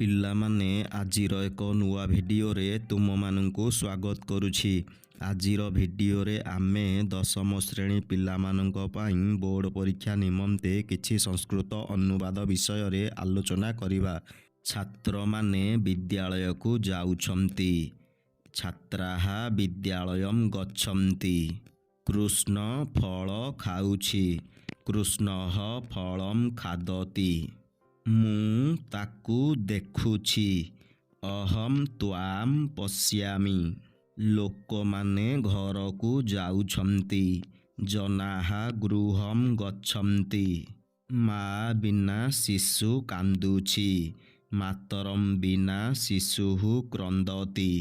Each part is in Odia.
ପିଲାମାନେ ଆଜିର ଏକ ନୂଆ ଭିଡ଼ିଓରେ ତୁମମାନଙ୍କୁ ସ୍ୱାଗତ କରୁଛି। ଆଜିର ଭିଡ଼ିଓରେ ଆମେ ଦଶମ ଶ୍ରେଣୀ ପିଲାମାନଙ୍କ ପାଇଁ ବୋର୍ଡ଼ ପରୀକ୍ଷା ନିମନ୍ତେ କିଛି ସଂସ୍କୃତ ଅନୁବାଦ ବିଷୟରେ ଆଲୋଚନା କରିବା। ଛାତ୍ରମାନେ ବିଦ୍ୟାଳୟକୁ ଯାଉଛନ୍ତି। ଛାତ୍ରାଃ ବିଦ୍ୟାଳୟଂ ଗଚ୍ଛନ୍ତି। କୃଷ୍ଣ ଫଳ ଖାଉଛି। କୃଷ୍ଣଃ ଫଳଂ ଖାଦତି। ମୁଁ ତାକୁ ଦେଖୁଛି। ଅହଂ ତ୍ୱାଂ ପଶ୍ୟାମି। ଲୋକମାନେ ଘରକୁ ଯାଉଛନ୍ତି। ଜନାଃ ଗୃହଂ ଗଚ୍ଛନ୍ତି। ମା ବିନା ଶିଶୁ କାନ୍ଦୁଛି। ମାତରଂ ବିନା ଶିଶୁଃ କ୍ରନ୍ଦତି।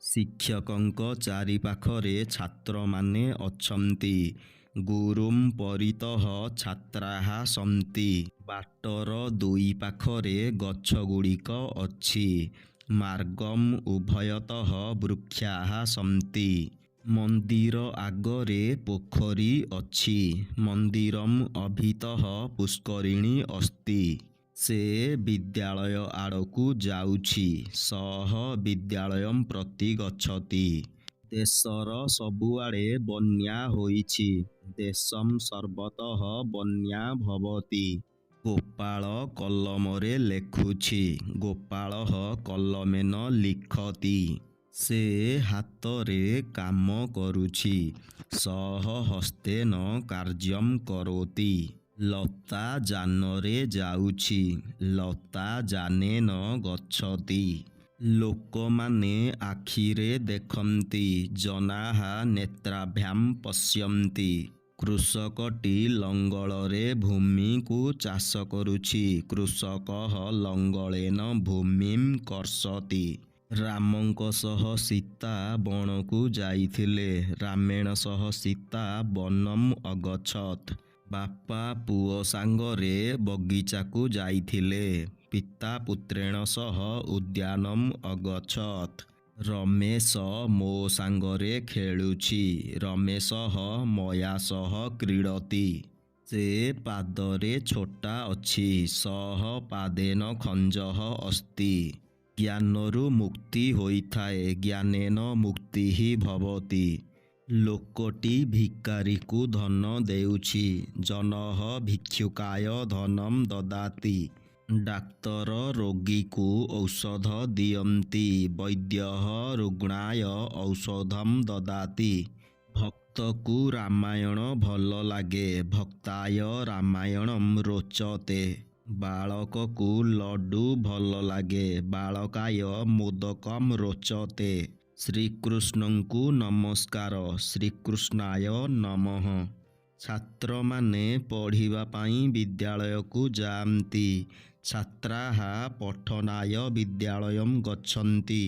ଶିକ୍ଷକଙ୍କ ଚାରିପାଖରେ ଛାତ୍ରମାନେ ଅଛନ୍ତି। ଗୁରୁଂ ପରିତଃ ଛାତ୍ରାଃ ସନ୍ତି। ବାଟର ଦୁଇ ପାଖରେ ଗଛଗୁଡ଼ିକ ଅଛି। ମାର୍ଗଂ ଉଭୟତଃ ବୃକ୍ଷାଃ ସନ୍ତି। ମନ୍ଦିର ଆଗରେ ପୋଖରୀ ଅଛି। ମନ୍ଦିରଂ ଅଭିତଃ ପୁଷ୍କରିଣୀ ଅସ୍ତି। ସେ ବିଦ୍ୟାଳୟ ଆଡ଼କୁ ଯାଉଛି। ସଃ ବିଦ୍ୟାଳୟଂ ପ୍ରତି ଗଚ୍ଛତି। ଦେଶର ସବୁଆଡ଼େ ବନ୍ୟା ହୋଇଛି। ଦେଶଂ ସର୍ବତଃ ବନ୍ୟା ଭବତି। ଗୋପାଳ କଲମରେ ଲେଖୁଛି। ଗୋପାଳଃ କଲମେନ ଲିଖତି। ସେ ହାତରେ କାମ କରୁଛି। ସଃ ହସ୍ତେନ କାର୍ଯ୍ୟଂ କରୋତି। ଲତା ଯାନରେ ଯାଉଛି। ଲତା ଯାନେନ ଗଚ୍ଛତି। ଲୋକମାନେ ଆଖିରେ ଦେଖନ୍ତି। ଜନାଃ ନେତ୍ରାଭ୍ୟାଂ ପଶ୍ୟନ୍ତି। କୃଷକଟି ଲଙ୍ଗଳରେ ଭୂମିକୁ ଚାଷ କରୁଛି। କୃଷକଃ ଲଙ୍ଗଳେନ ଭୂମିଂ କର୍ଷତି। ରାମଙ୍କ ସହ ସୀତା ବଣକୁ ଯାଇଥିଲେ। ରାମେଣ ସହ ସୀତା ବନମ୍ ଅଗଚ୍ଛତ୍। ବାପା ପୁଅ ସାଙ୍ଗରେ ବଗିଚାକୁ ଯାଇଥିଲେ। ପିତା ପୁତ୍ରେଣ ସହ ଉଦ୍ୟାନମ୍ ଅଗଚ୍ଛତ୍। ରମେଶ ମୋ ସାଙ୍ଗରେ ଖେଳୁଛି। ରମେଶଃ ମୟା ସହ କ୍ରୀଡ଼ତି। ସେ ପାଦରେ ଛୋଟା ଅଛି। ସଃ ପାଦେନ ଖଞ୍ଜଃ ଅସ୍ତି। ଜ୍ଞାନରୁ ମୁକ୍ତି ହୋଇଥାଏ। ଜ୍ଞାନେନ ମୁକ୍ତିଃ ଭବତି। ଲୋକଟି ଭିକାରୀକୁ ଧନ ଦେଉଛି। ଜନଃ ଭିକ୍ଷୁକାୟ ଧନଂ ଦଦାତି। ଡାକ୍ତର ରୋଗୀକୁ ଔଷଧ ଦିଅନ୍ତି। ବୈଦ୍ୟଃ ରୁଗ୍ଣାୟ ଔଷଧଂ ଦଦାତି। ଭକ୍ତକୁ ରାମାୟଣ ଭଲ ଲାଗେ। ଭକ୍ତାୟ ରାମାୟଣଂ ରୋଚତେ। ବାଳକକୁ ଲଡୁ ଭଲ ଲାଗେ। ବାଳକାୟ ମୋଦକଂ ରୋଚତେ। ଶ୍ରୀକୃଷ୍ଣଙ୍କୁ ନମସ୍କାର। ଶ୍ରୀକୃଷ୍ଣାୟ ନମଃ। ଛାତ୍ରମାନେ ପଢ଼ିବା ପାଇଁ ବିଦ୍ୟାଳୟକୁ ଯାଆନ୍ତି। ଛାତ୍ରାଃ ପଠନାୟ ବିଦ୍ୟାଳୟଂ ଗଚ୍ଛନ୍ତି।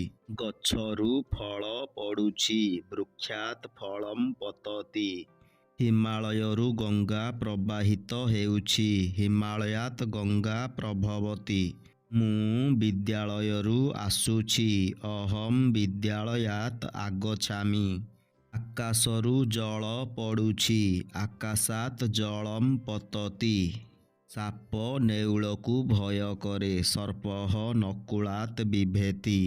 ଗଛରୁ ଫଳ ପଡ଼ୁଛି। ବୃକ୍ଷାତ୍ ଫଳଂ ପତତି। ହିମାଳୟରୁ ଗଙ୍ଗା ପ୍ରବାହିତ ହେଉଛି। ହିମାଳୟାତ୍ ଗଙ୍ଗା ପ୍ରଭବତି। ମୁଁ ବିଦ୍ୟାଳୟରୁ ଆସୁଛି। ଅହଂ ବିଦ୍ୟାଳୟାତ୍ ଆଗଚ୍ଛାମି। ଆକାଶରୁ ଜଳ ପଡ଼ୁଛି। ଆକାଶାତ୍ ଜଳଂ ପତତି। ସାପ ନେଉଳକୁ ଭୟ କରେ। ସର୍ପଃ ନକୁଳାତ୍ ବିଭେତି।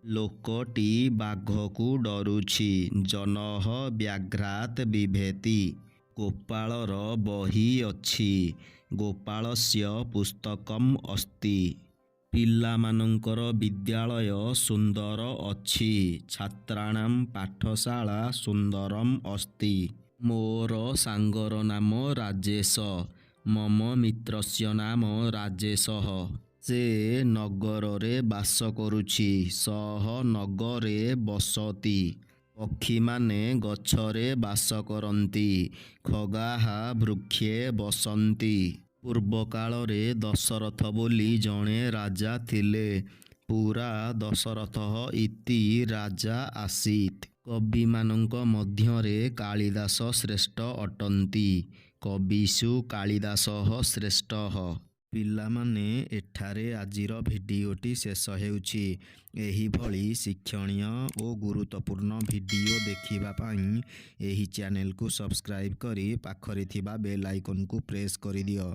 ଲୋକଟି ବାଘକୁ ଡରୁଛି। ଜନଃ ବ୍ୟାଘ୍ରାତ୍ ବିଭେତି। ଗୋପାଳର ବହି ଅଛି। ଗୋପାଳସ୍ୟ ପୁସ୍ତକମ୍ ଅସ୍ତି। ପିଲାମାନଙ୍କର ବିଦ୍ୟାଳୟ ସୁନ୍ଦର ଅଛି। ଛାତ୍ରାଣାଂ ପାଠଶାଳା ସୁନ୍ଦରମ୍ ଅସ୍ତି। ମୋର ସାଙ୍ଗର ନାମ ରାଜେଶ। ମମ ମିତ୍ରସ୍ୟ ନାମ ରାଜେଶଃ। ସେ ନଗରରେ ବାସ କରୁଛି। ସଃ ନଗରେ ବସତି। ପକ୍ଷୀମାନେ ଗଛରେ ବାସ କରନ୍ତି। ଖଗାଃ ବୃକ୍ଷେ ବସନ୍ତି। ପୂର୍ବକାଳରେ ଦଶରଥ ବୋଲି ଜଣେ ରାଜା ଥିଲେ। ପୁରା ଦଶରଥଃ ଇତି ରାଜା ଆସୀତ୍। କବିମାନଙ୍କ ମଧ୍ୟରେ କାଳିଦାସ ଶ୍ରେଷ୍ଠ ଅଟନ୍ତି। କବିଷୁ କାଳିଦାସଃ ଶ୍ରେଷ୍ଠଃ। ପିଲାମାନେ ଏଠାରେ ଆଜିର ଭିଡ଼ିଓଟି ଶେଷ ହେଉଛି। ଏହିଭଳି ଶିକ୍ଷଣୀୟ ଓ ଗୁରୁତ୍ୱପୂର୍ଣ୍ଣ ଭିଡ଼ିଓ ଦେଖିବା ପାଇଁ ଏହି ଚ୍ୟାନେଲକୁ ସବସ୍କ୍ରାଇବ୍ କରି ପାଖରେ ଥିବା ବେଲ୍ ଆଇକନକୁ ପ୍ରେସ୍ କରିଦିଅ।